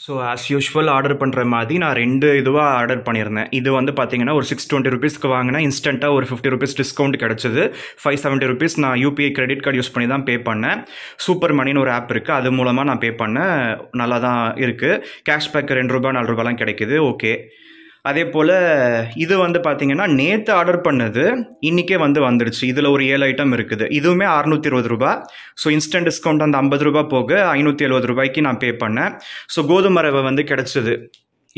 So as usual order பண்ணுற மாதிரி நான் 2 இதுவாக ஆர்டர் பண்ணியிருந்தேன். இது வந்து பார்த்தீங்கன்னா ஒரு 620 ருபீஸ்க்கு வாங்கினா இன்ஸ்டண்ட்டாக ஒரு 50 ருபீஸ் டிஸ்கவுண்ட் கிடச்சிது. 570 ருபீஸ் நான் யூபிஐ கிரெடிட் கார்டு யூஸ் பண்ணி தான் பே பண்ணேன். சூப்பர் மணின்னு ஒரு ஆப் இருக்குது, அது மூலமாக நான் பே பண்ணேன். நல்லா தான் இருக்குது. கேஷ்பேக் 2 ரூபா 4 ரூபாலாம் கிடைக்கிது. ஓகே. அதே போல் இது வந்து பார்த்தீங்கன்னா நேற்று ஆர்டர் பண்ணது இன்றைக்கே வந்துடுச்சு. இதில் ஒரு 7 ஐட்டம் இருக்குது. இதுவுமே 620 ரூபா. ஸோ இன்ஸ்டன்ட் டிஸ்கவுண்ட் அந்த 50 ரூபா போக 570 ரூபாய்க்கு நான் பே பண்ணேன். ஸோ கோதுமை ரவை வந்து கிடச்சிது.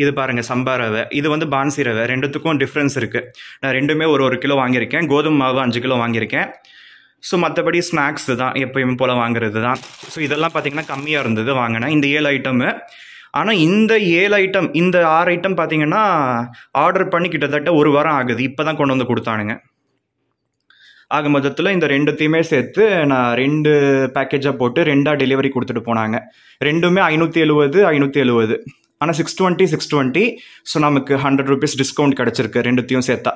இது பாருங்கள், சம்பா ரவை. இது வந்து பான்சி ரவை. ரெண்டுத்துக்கும் டிஃப்ரென்ஸ் இருக்குது. நான் ரெண்டுமே ஒரு கிலோ வாங்கியிருக்கேன். கோதுமை மாவு 5 கிலோ வாங்கியிருக்கேன். ஸோ மற்றபடி ஸ்நாக்ஸ் தான் எப்போயுமே போல் வாங்குறது தான். ஸோ இதெல்லாம் பார்த்திங்கன்னா கம்மியாக இருந்தது வாங்கினேன், இந்த 7 ஐட்டமு. ஆனால் இந்த 7 ஐட்டம், இந்த 6 ஐட்டம் பார்த்தீங்கன்னா ஆர்டர் பண்ணி கிட்டத்தட்ட 1 வாரம் ஆகுது. இப்போ தான் கொண்டு வந்து கொடுத்தானுங்க. ஆக மொத்தத்தில் இந்த 2த்தையுமே சேர்த்து நான் 2 பேக்கேஜாக போட்டு 2ஆக டெலிவரி கொடுத்துட்டு போனாங்க. ரெண்டுமே 570. ஆனால் 620. ஸோ நமக்கு 100 ருபீஸ் டிஸ்கவுண்ட் கிடச்சிருக்கு 2த்தையும் சேர்த்தா.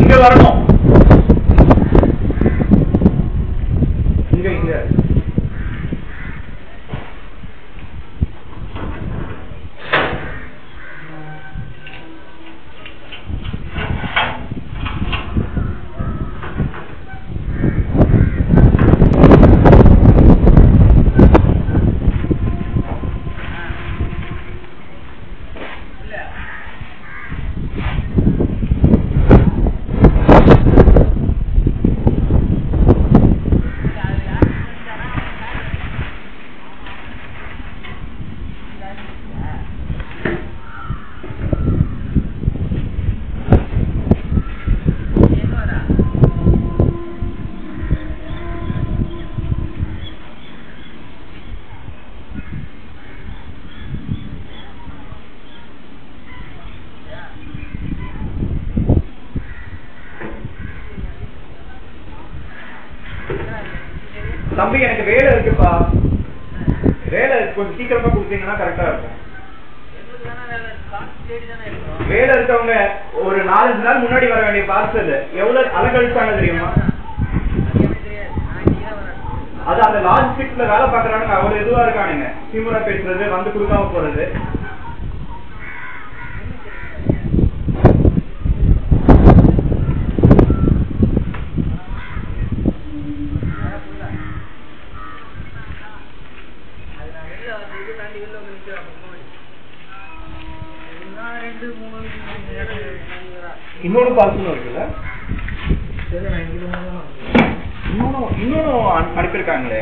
இங்கே வரணும், இங்கே தம்பி, எனக்கு வேலை இருக்குப்பா. வேலை கொஞ்சம் சீக்கிரமா கொடுத்தீங்கன்னா கரெக்டா இருக்கும். வேலை இருக்கவங்க ஒரு 4-5 நாள் முன்னாடி வர வேண்டிய பார்சல் எவ்வளவு அலங்கழிச்சாங்க தெரியுமா? அது அந்த லாஜிஸ்டிக்ஸ்ல வேலை பாக்குறானுங்க, அவ்வளவு இதுவா இருக்கானுங்க. திமுறை பேசுறது, வந்து கொடுக்காம போறது. இன்னொரு பார்சலும் இருக்குல்ல, இன்னொன்னு அனுப்பியிருக்காங்களே.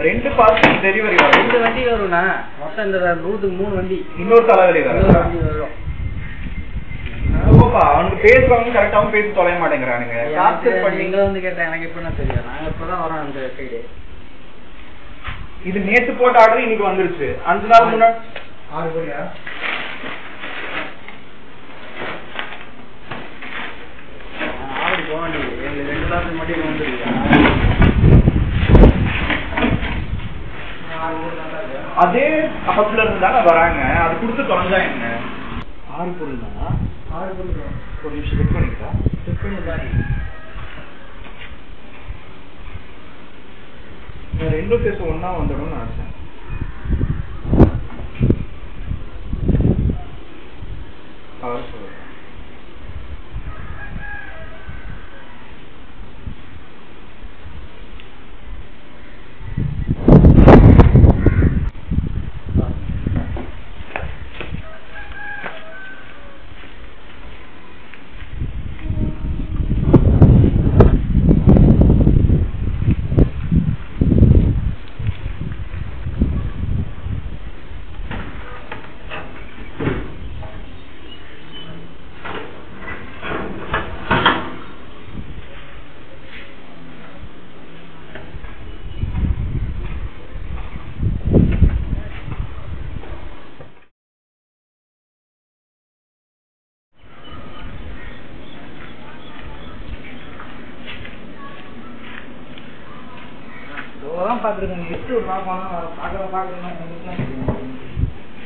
2 பார்சல் டெலிவரி வரும். 2 வண்டி வரும்ண்ணா. மொத்தம் இந்த ரூட்டுக்கு 3 வண்டி. இன்னொரு தலைவலி வரும். ஓப்பா, அவனுக்கு பேசுறவங்க கரெக்டாகவும் பேசி தொலைய மாட்டேங்கிறானுங்க. நீங்க வந்து கேட்டேன், எனக்கு எப்படின்னா தெரியும். நாங்க இப்பதான் வரோம் அந்த சைடு. இது நேத்து போட்ட ஆர்டர் இன்னைக்கு வந்துருச்சு. 5 நாள் முன்னாடி 6 கோடியா அதே ஹப்ல இருந்து தானே வராங்க, அது கொடுத்து தொலைஞ்சா என்ன? 6 பொருள் தானா? 6 பொருள் தான். ஒரு நிமிஷம் செக் பண்ணிக்கிறா. செக் பண்ணி பாருங்க. நான் 2 பேச ஒன்னா வந்துடும்னு நினைச்சேன். சொல்றேன்.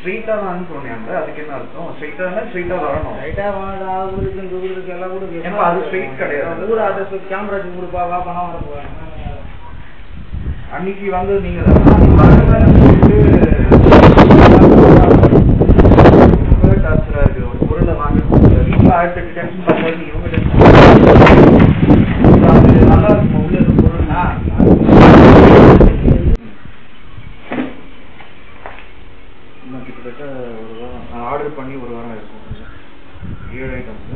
ஸ்ட்ரெயிட்டா தான் சொன்னேன். அதுக்கு என்ன அர்த்தம்? ஸ்ட்ரெயிட்டா வரணும். ஸ்ட்ரெயிட்டா வாங்குறதுக்கு எல்லாம் கூட அது ஸ்ட்ரெயிட் கிடையாது. கூட அதை கேமராஜ் கொடுப்பா வா பணம் வர அன்னைக்கு வந்து நீங்க டார்ச்சரா இருக்கு. ஒரு பொருளை வாங்கி வீட்டுல 1008 டென்ஷன் பண்ணுறது இவங்க நல்லா இருக்கும். உள்ள இருக்க பொருள்னா கிட்டத்தட்ட ஒரு வாரம் நான் ஆர்டர் பண்ணி ஒரு வாரம் இருக்கும். 7 ஐட்டம்ஸ்.